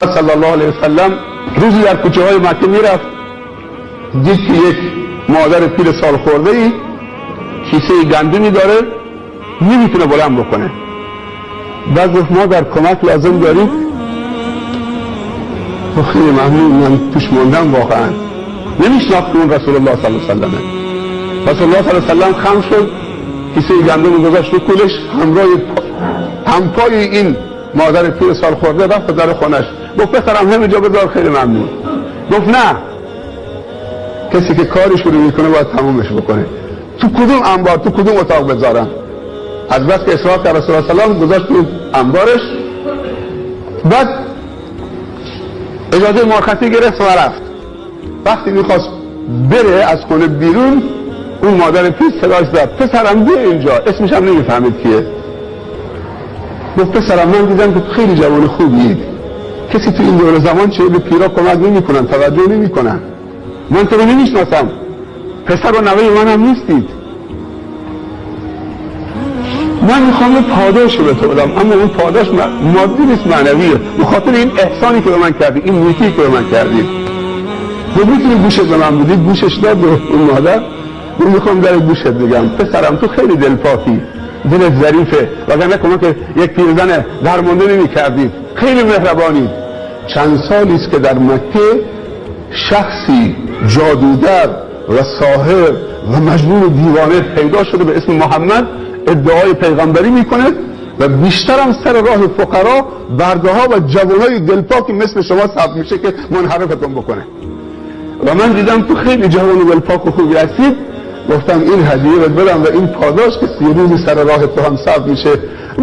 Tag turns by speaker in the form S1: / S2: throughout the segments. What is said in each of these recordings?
S1: صلی الله علیه وسلم روزی در کوچه های مکه میرفت، دید که یک مادر پیر سال خورده ای کیسه گندمی داره، نمیتونه بلند بکنه. بعد گفت ما در کمک لازم داریم. خیلی ممنون، من توش موندم واقعا. نمیشناخت اون رسول الله صلی الله علیه وسلم. رسول الله صلی الله علیه وسلم خم شد، کیسه گندم گذاشت رو کولش، همپای این مادر پیر سال خورده رفت در خونش. گفت پسرم همینجا بذار، خیلی ممنون. گفت نه، کسی که کارش رو میکنه باید تمومش بکنه. تو کدوم انبار، تو کدوم اتاق بذارم؟ از بس که اصرار کرد رسول الله صلی الله علیه و گذاشت تو انبارش. بعد اجازه مرخصی گرفت و رفت. وقتی میخواست بره از خونه بیرون، اون مادر پیر صداش زد پسرم بیا اینجا. اسمش هم نمیفهمید کیه. گفت پسرم من دیدم که خیلی جوان خوبیید، کسی تو این دور زمان چه به پیرا کمک نمیکنن، توجه نمیکنن، من تو رو نمیشناسم، پسر و نوه من هم نیستید، من میخوام پاداش رو به تو بدم، اما اون پاداش مادی نیست، معنویه، بخاطر این احسانی که به من کردی، این نیکی که به من کردی. تو میتونی گوشت به من بدی؟ گوشش داد به اون مادر. من میخوام در گوشت بگم پسرم تو خیلی دلپاکی، دلت ظریفه، وگرنه کمک یک پیرزن درمانده نمی کردید، خیلی مهربانید. چند سالی است که در مکه شخصی جادوگر و ساحر و مجنون دیوانه پیدا شده به اسم محمد، ادعای پیغمبری میکنه و بیشترم سر راه فقرا، برده ها و جوانای دلپاکی مثل شما ثبت میشه که منحرفتون بکنه. و من دیدم تو خیلی جوان و دلپاک و خوبی هستید، گفتم این هدیه رو بدم و این پاداش که 3 روزی سر راه تو هم ثبت میشه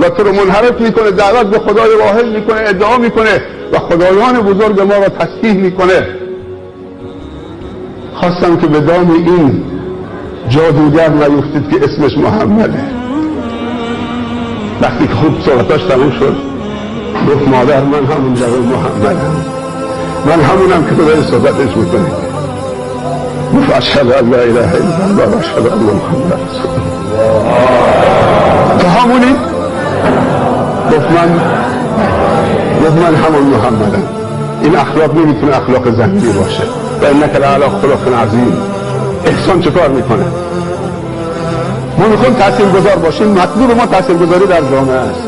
S1: و تو رو منحرف میکنه، دعوت به خدای واحد میکنه، ادعا میکنه و خدایان بزرگ ما رو تسبیح میکنه. خواستم که به دام این جادوگر نیفتید که اسمش محمده. وقتی که خوب صحبتاش تموم شد، گفت مادر من همون جوان محمدم، من همونم که تو داری صحبتش میکنی. گفت اشهد ان لا اله الا الله و اشهد ان محمد رسول الله. تو همونی؟ گفت من همون محمدم. این اخلاق نمیتونه اخلاق ذاتی باشه. و انک لعلی خلق عظیم. احسان چه کار میکنه؟ ما میخوایم تاثیرگذار باشیم. مطلوب ما تاثیرگذاری در جامعه است.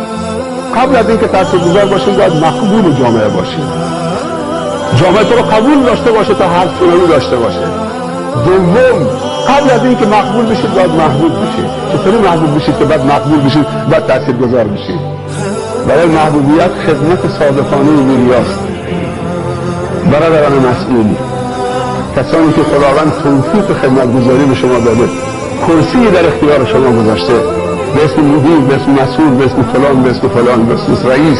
S1: قبل از اینکه تاثیرگذار باشیم باید مقبول جامعه باشیم. جامعه تو رو قبول داشته باشه تا هر سنوی داشته باشه. دوم، قبل از اینکه مقبول بشید باید محبوب بشید. چطوری محبوب بشید که بعد مقبول بشید، بعد تاثیرگذار بشید؟ برای محبوبیت خدمت صادقانه میریاست. برادران مسئول، کسانی که خداوند توفیق خدمتگزاری به شما داده، کرسی در اختیار شما گذاشته، به اسم مدیر، به اسم مسئول، به اسم فلان، به اسم فلان، به اسم رئیس،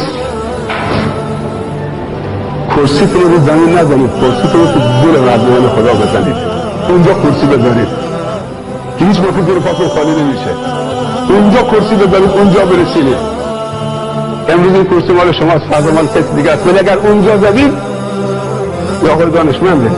S1: کرسی تو رو زمین نزنید، کرسی تو رو تو دل مردمان خدا بزنید، اونجا کرسی بزنید که هیچ موقع دور پاتون خالی نمیشه. اونجا کرسی بزنید، اونجا برسید. امروز این کرسی مال شماست، فردا مال کسی دیگه است، ولی اگر اونجا زدید یا آقای دانشمنده